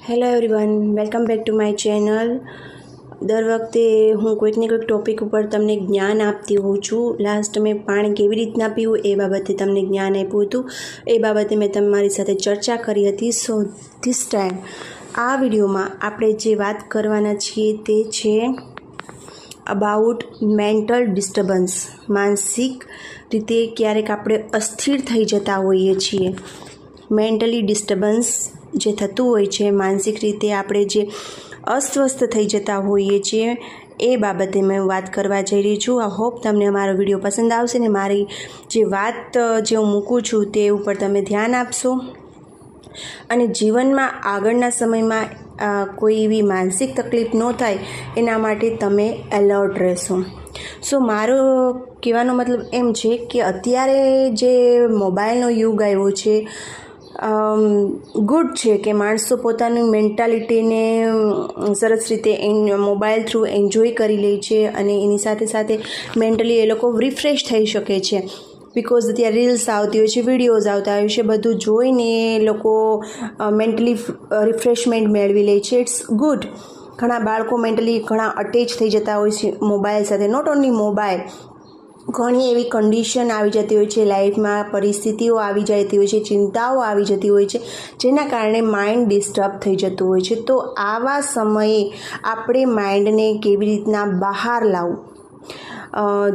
Hello everyone, welcome back to my channel. દર વખતે હું કોઈક ને કોઈક ટૉપિક ઉપર તમને જ્ઞાન આપતી હોઉં છું. લાસ્ટ મેં પાણી કેવી રીતના પીવું એ બાબતે તમને જ્ઞાન આપ્યું હતું. એ બાબતે મેં તમારી સાથે ચર્ચા કરી હતી. સો ધીસ ટાઈમ આ વિડીયોમાં આપણે જે વાત કરવાના છીએ તે છે અબાઉટ મેન્ટલ ડિસ્ટર્બન્સ. માનસિક રીતે ક્યારેક આપણે અસ્થિર થઈ જતા હોઈએ છીએ. મેન્ટલી ડિસ્ટર્બન્સ જે થતું હોય છે, માનસિક રીતે આપણે જે અસ્વસ્થ થઈ જતા હોઈએ છીએ એ બાબતે મેં વાત કરવા જઈ રહી છું. આઈ હોપ તમને મારો વિડીયો પસંદ આવશે ને મારી જે વાત જે હું મૂકું છું તે ઉપર તમે ધ્યાન આપશો અને જીવનમાં આગળના સમયમાં કોઈ એવી માનસિક તકલીફ ન થાય એના માટે તમે એલર્ટ રહેશો. સો મારો કહેવાનો મતલબ એમ છે કે અત્યારે જે મોબાઈલનો યુગ આવ્યો છે, ગુડ છે કે માણસો પોતાની મેન્ટાલિટીને સરસ રીતે મોબાઈલ થ્રુ એન્જોય કરી લે છે અને એની સાથે સાથે મેન્ટલી એ લોકો રિફ્રેશ થઈ શકે છે. બિકોઝ ત્યાં રીલ્સ આવતી હોય છે, વિડીયોઝ આવતા હોય છે, બધું જોઈને લોકો મેન્ટલી રિફ્રેશમેન્ટ મેળવી લે છે. It's good. ઘણા બાળકો મેન્ટલી ઘણા અટેચ થઈ જતા હોય છે મોબાઈલ સાથે. નોટ ઓનલી મોબાઈલ, ઘણી એવી કન્ડિશન આવી જતી હોય છે લાઈફમાં, પરિસ્થિતિઓ આવી જતી હોય છે, ચિંતાઓ આવી જતી હોય છે, જેના કારણે માઇન્ડ ડિસ્ટર્બ થઈ જતું હોય છે. તો આવા સમયે આપણે માઇન્ડને કેવી રીતના બહાર લાવવું,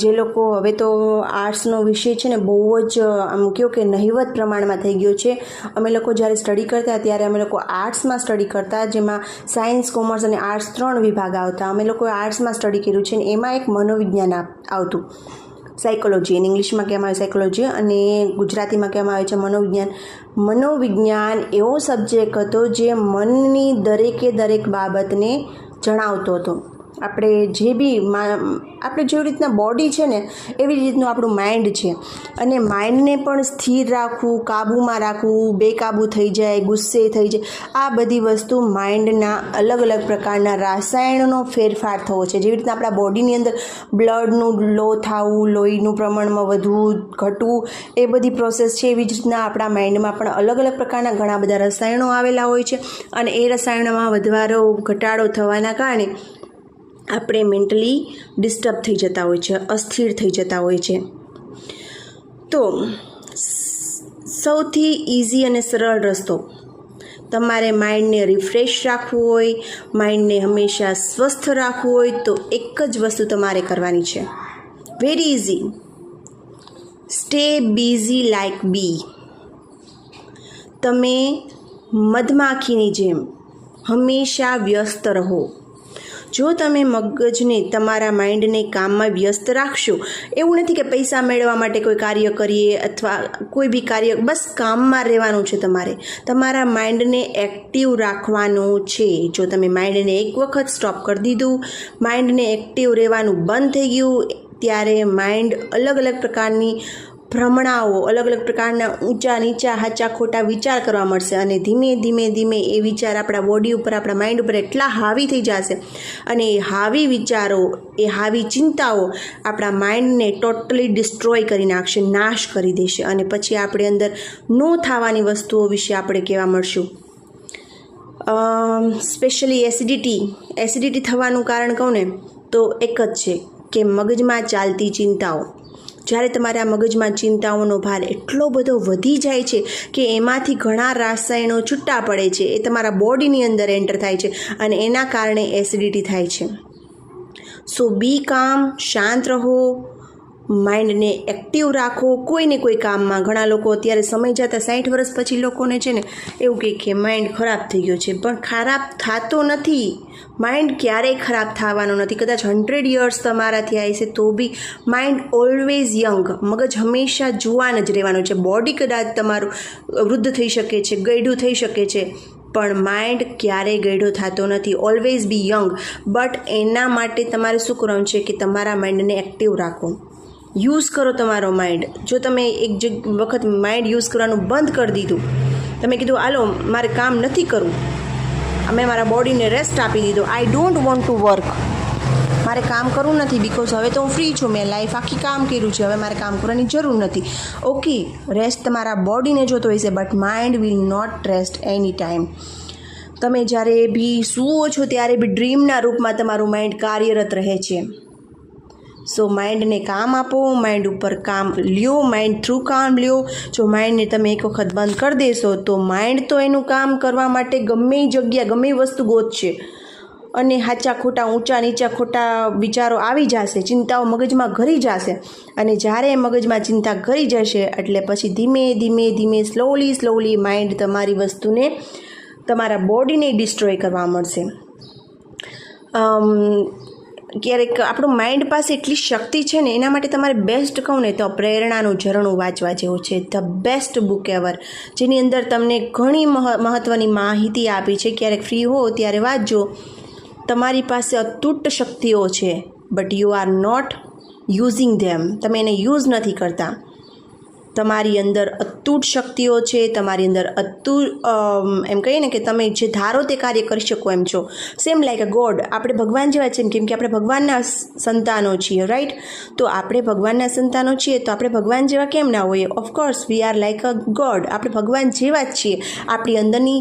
જે લોકો હવે તો આર્ટ્સનો વિષય છે ને બહુ જ આમ કહો કે નહિવત પ્રમાણમાં થઈ ગયો છે. અમે લોકો જ્યારે સ્ટડી કરતા ત્યારે અમે લોકો આર્ટ્સમાં સ્ટડી કરતા, જેમાં સાયન્સ, કોમર્સ અને આર્ટ્સ 3 વિભાગ આવતા. અમે લોકોએ આર્ટ્સમાં સ્ટડી કર્યું છે અને એમાં એક મનોવિજ્ઞાન આવતું, સાયકોલોજી. એને ઇંગ્લિશમાં કહેવામાં આવે સાયકોલોજી અને ગુજરાતીમાં કહેવામાં આવે છે મનોવિજ્ઞાન. મનોવિજ્ઞાન એવો સબ્જેક્ટ હતો જે મનની દરેકે દરેક બાબતને જણાવતો હતો. આપણે જેવી રીતના બોડી છે ને એવી રીતનું આપણું માઇન્ડ છે અને માઇન્ડને પણ સ્થિર રાખવું, કાબૂમાં રાખવું, બેકાબૂ થઈ જાય, ગુસ્સે થઈ જાય, આ બધી વસ્તુ માઇન્ડના અલગ અલગ પ્રકારના રાસાયણનો ફેરફાર થવો છે. જેવી રીતના આપણા બોડીની અંદર બ્લડનું લો થવું, લોહીનું પ્રમાણમાં વધવું, ઘટવું, એ બધી પ્રોસેસ છે. એવી જ રીતના આપણા માઇન્ડમાં પણ અલગ અલગ પ્રકારના ઘણા બધા રસાયણો આવેલા હોય છે અને એ રસાયણોમાં વધારો ઘટાડો થવાના કારણે આપણે મેન્ટલી ડિસ્ટર્બ થઈ જતા હોય છે, અસ્થિર થઈ જતા હોય છે. તો સૌથી ઇઝી અને સરળ રસ્તો, તમારે માઇન્ડને રિફ્રેશ રાખવું હોય, માઇન્ડને હંમેશા સ્વસ્થ રાખવું હોય તો એક જ વસ્તુ તમારે કરવાની છે. Very easy. Stay busy like bee. તમે મધમાખીની જેમ હંમેશા વ્યસ્ત રહો. જો તમે મગજને, તમારા માઇન્ડને કામમાં વ્યસ્ત રાખશો, એવું નથી કે પૈસા મેળવવા માટે કોઈ કાર્ય કરીએ અથવા કોઈ બી કાર્ય, બસ કામમાં રહેવાનું છે. તમારા માઇન્ડને એક્ટિવ રાખવાનું છે. જો તમે માઇન્ડને એક વખત સ્ટોપ કરી દીધું, માઇન્ડને એક્ટિવ રહેવાનું બંધ થઈ ગયું, ત્યારે માઇન્ડ અલગ અલગ પ્રકારની ભ્રમણાઓ, અલગ અલગ પ્રકારના ઊંચા નીચા, હાચા ખોટા વિચાર કરવા મળશે અને ધીમે ધીમે ધીમે એ વિચાર આપણા બોડી ઉપર, આપણા માઇન્ડ ઉપર એટલા હાવી થઈ જશે અને એ હાવી વિચારો, એ હાવી ચિંતાઓ આપણા માઇન્ડને ટોટલી ડિસ્ટ્રોય કરી નાખશે, નાશ કરી દેશે અને પછી આપણે અંદર ન થવાની વસ્તુઓ વિશે આપણે કહેવા મળશું. સ્પેશિયલી એસિડિટી થવાનું કારણ કહું ને તો એક જ છે કે મગજમાં ચાલતી ચિંતાઓ. જ્યારે તમારા મગજમાં ચિંતાઓનો ભાર એટલો બધો વધી જાય છે કે એમાંથી ઘણા રાસાયણો છૂટા પડે છે, એ તમારા બોડીની અંદર એન્ટર થાય છે અને એના કારણે એસિડિટી થાય છે. સો બી કામ, શાંત રહો, માઇન્ડને એક્ટિવ રાખો કોઈને કોઈ કામમાં. ઘણા લોકો અત્યારે સમય જતાં 60 વર્ષ પછી લોકોને છે ને એવું કહે કે માઇન્ડ ખરાબ થઈ ગયો છે, પણ ખરાબ થતો નથી. માઇન્ડ ક્યારેય ખરાબ થવાનો નથી. કદાચ 100 years તમારાથી આવી છે તો બી માઇન્ડ ઓલવેઝ યંગ. મગજ હંમેશા જુવાન જ રહેવાનું છે. બોડી કદાચ તમારું વૃદ્ધ થઈ શકે છે, ગયઢું થઈ શકે છે, પણ માઇન્ડ ક્યારેય ગયઢો થતો નથી. Always be young. બટ એના માટે તમારે શું કરવાનું છે કે તમારા માઇન્ડને એક્ટિવ રાખો, યુઝ કરો તમારો માઇન્ડ. જો તમે એક વખત માઇન્ડ યુઝ કરવાનું બંધ કરી દીધું, તમે કીધું હાલો મારે કામ નથી કરવું, અમે મારા બોડીને રેસ્ટ આપી દીધો, I don't want to work, મારે કામ કરવું નથી બિકોઝ હવે તો હું ફ્રી છું, મેં લાઈફ આખી કામ કર્યું છે, હવે મારે કામ કરવાની જરૂર નથી. ઓકે, રેસ્ટ તમારા બોડીને જોતો હોય છે but mind will not rest any time. તમે જ્યારે બી સૂવો છો ત્યારે બી ડ્રીમના રૂપમાં તમારું માઇન્ડ કાર્યરત રહે છે. સો માઇન્ડને કામ આપો, માઇન્ડ ઉપર કામ લ્યો, માઇન્ડ થ્રુ કામ લ્યો. જો માઇન્ડને તમે એક વખત બંધ કરી દેશો તો માઇન્ડ તો એનું કામ કરવા માટે ગમે જગ્યા ગમે વસ્તુ ગોતશે અને સાચા ખોટા ઊંચા નીચા ખોટા વિચારો આવી જશે, ચિંતાઓ મગજમાં ઘરી જશે. અને જ્યારે મગજમાં ચિંતા ઘરી જશે એટલે પછી ધીમે ધીમે ધીમે સ્લોલી માઇન્ડ તમારી વસ્તુને તમારા બોડીને ડિસ્ટ્રોય કરવા મળશે. ક્યારેક આપણું માઇન્ડ પાસે એટલી શક્તિ છે ને, એના માટે તમારે બેસ્ટ કહું ને તો પ્રેરણાનું ઝરણું વાંચવા જેવું છે. ધ બેસ્ટ બુક એવર, જેની અંદર તમને ઘણી મહત્ત્વની માહિતી આપી છે. ક્યારેક ફ્રી હો ત્યારે વાંચજો. તમારી પાસે અતૂટ શક્તિઓ છે, but you are not using them. તમે એને યુઝ નથી કરતા. તમારી અંદર અતૂટ શક્તિઓ છે, તમારી અંદર એમ કહીએ ને કે તમે જે ધારો તે કાર્ય કરી શકો એમ છો. Same like a god. આપણે ભગવાન જેવા છીએ કેમ કે આપણે ભગવાનના સંતાનો છીએ, રાઈટ? તો આપણે ભગવાનના સંતાનો છીએ તો આપણે ભગવાન જેવા કેમ ના હોઈએ? Of course we are like a god. આપણે ભગવાન જેવા જ છીએ. આપણી અંદરની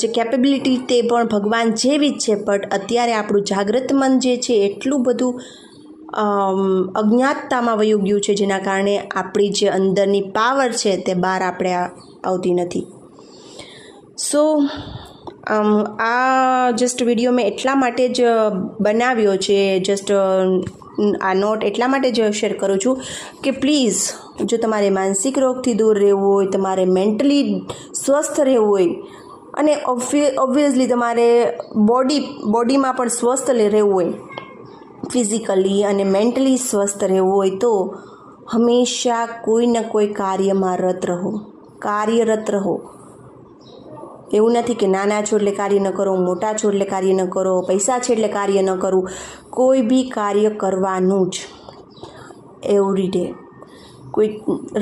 જે કેપેબિલિટી તે પણ ભગવાન જેવી જ છે. બટ અત્યારે આપણું જાગૃત મન જે છે એટલું બધું અજ્ઞાતતામાં વયું ગયું છે, જેના કારણે આપણી જે અંદરની પાવર છે તે બહાર આપણે આવતી નથી. સો આ જસ્ટ વિડીયો મેં એટલા માટે જ બનાવ્યો છે, જસ્ટ આ નોટ એટલા માટે જ શેર કરું છું કે પ્લીઝ, જો તમારે માનસિક રોગથી દૂર રહેવું હોય, તમારે મેન્ટલી સ્વસ્થ રહેવું હોય અને ઓબ્વિયસલી તમારે બોડીમાં પણ સ્વસ્થ રહેવું હોય, ફિઝિકલી અને મેન્ટલી સ્વસ્થ રહેવું હોય તો હંમેશા કોઈ ને કોઈ કાર્યમાં કાર્યરત રહો. એવું નથી કે નાના છો એટલે કાર્ય ન કરો, મોટા છો એટલે કાર્ય ન કરો, પૈસા છે એટલે કાર્ય ન કરવું. કોઈ બી કાર્ય કરવાનું જ એવરી ડે. કોઈ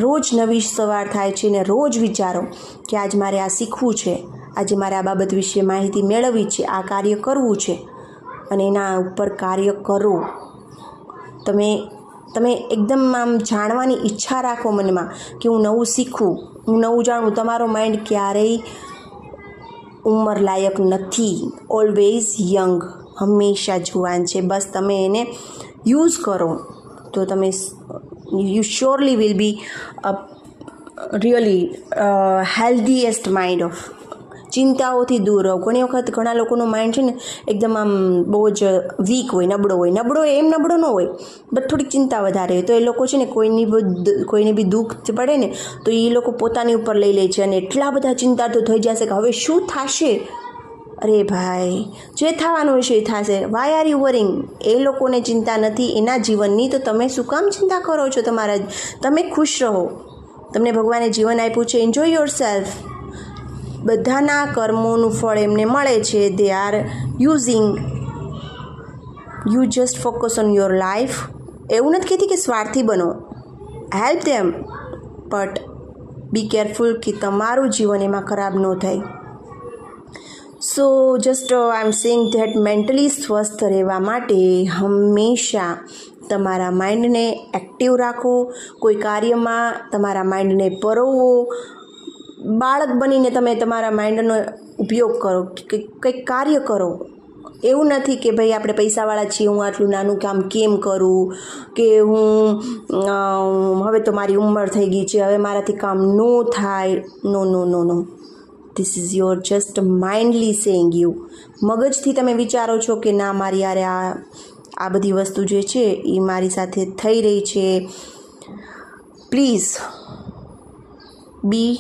રોજ નવી સવાર થાય છે ને રોજ વિચારો કે આજ મારે આ શીખવું છે, આજે મારે આ બાબત વિશે માહિતી મેળવવી છે, આ કાર્ય કરવું છે અને એના ઉપર કાર્ય કરો. તમે એકદમ આમ જાણવાની ઈચ્છા રાખો મનમાં કે હું નવું શીખું, હું નવું જાણું. તમારો માઇન્ડ ક્યારેય ઉંમર લાયક નથી. ઓલવેઝ યંગ, હંમેશા જુવાન છે. બસ તમે એને યુઝ કરો તો તમે you surely will be really healthiest mind of. ચિંતાઓથી દૂર રહો. ઘણી વખત ઘણા લોકોનો માઇન્ડ છે ને એકદમ આમ બહુ જ વીક હોય, નબળો એમ નબળો ન હોય, બટ થોડીક ચિંતા વધારે હોય તો એ લોકો છે ને કોઈને બી દુઃખ પડે ને તો એ લોકો પોતાની ઉપર લઈ લે છે અને એટલા બધા ચિંતાતુર થઈ જશે કે હવે શું થશે. અરે ભાઈ, જે થવાનું હશે એ થશે. Why are you worrying? એ લોકોને ચિંતા નથી એના જીવનની, તો તમે શું કામ ચિંતા કરો છો તમારા? તમે ખુશ રહો. તમને ભગવાને જીવન આપ્યું છે, એન્જોય યોર સેલ્ફ. બધાના કર્મોનું ફળ એમને મળે છે. They are using you. Just focus on your life. એવું નથી કહેતી કે સ્વાર્થી બનો, help them, but be careful કે તમારું જીવન એમાં ખરાબ ન થાય. સો just I am saying that mentally સ્વસ્થ રહેવા માટે હંમેશા તમારા માઇન્ડને એક્ટિવ રાખો. કોઈ કાર્યમાં તમારા માઇન્ડને પરોવો. બાળક બનીને તમે તમારા માઇન્ડનો ઉપયોગ કરો, કંઈક કાર્ય કરો. એવું નથી કે ભાઈ આપણે પૈસાવાળા છીએ, હું આટલું નાનું કામ કેમ કરું, કે હું હવે તો મારી ઉંમર થઈ ગઈ છે, હવે મારાથી કામ ન થાય. No. This is your just mindly saying you. મગજથી તમે વિચારો છો કે ના, મારી યારે આ બધી વસ્તુ જે છે એ મારી સાથે થઈ રહી છે. Please be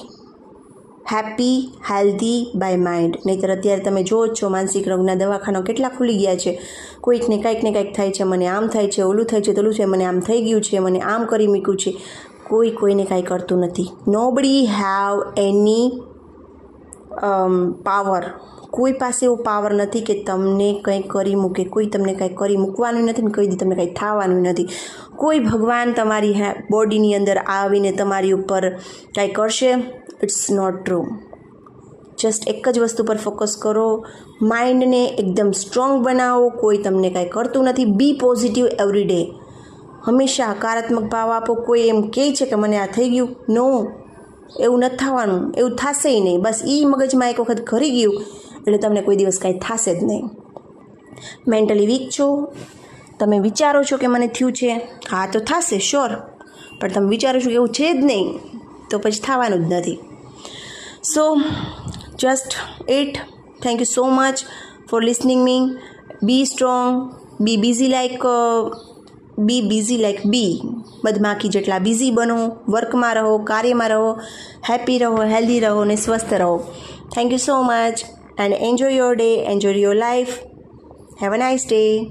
happy, healthy by mind. નહીંતર અત્યારે તમે જુઓ જ છો માનસિક રોગના દવાખાના કેટલા ખુલી ગયા છે. કોઈકને કંઈક થાય છે, મને આમ થાય છે, ઓલું થાય છે, પેલું છે, મને આમ થઈ ગયું છે, મને આમ કરી મૂક્યું છે. કોઈને કાંઈ કરતું નથી. Nobody have any power. કોઈ પાસે એવો પાવર નથી કે તમને કંઈ કરી મૂકે. કોઈ તમને કંઈ કરી મૂકવાનું નથી ને કોઈ દી તમને કંઈ થવાનું નથી. કોઈ ભગવાન તમારી બોડીની અંદર આવીને તમારી ઉપર કાંઈ કરશે? It's not true. જસ્ટ એક જ વસ્તુ પર ફોકસ કરો. માઇન્ડને એકદમ સ્ટ્રોંગ બનાવો. કોઈ તમને કાંઈ કરતું નથી. B positive every day. હંમેશા હકારાત્મક ભાવ આપો. કોઈ એમ કહે છે કે મને આ થઈ ગયું, નો, એવું નથી થવાનું, એવું થશે નહીં. બસ એ મગજમાં એક વખત ઘરી ગયું એટલે તમને કોઈ દિવસ કાંઈ થશે જ નહીં. મેન્ટલી વીક છો, તમે વિચારો છો કે મને થયું છે, હા તો થશે શ્યોર, પણ તમે વિચારો છો કે એવું છે જ નહીં તો પછી થવાનું જ નથી. So just it. Thank you so much for listening me. Be strong, be busy like bee. મધમાખી જેટલા બિઝી બનો, વર્કમાં રહો, કાર્યમાં રહો, હેપી રહો, હેલ્ધી રહો ને સ્વસ્થ રહો. Thank you so much and enjoy your day, enjoy your life. Have a nice day.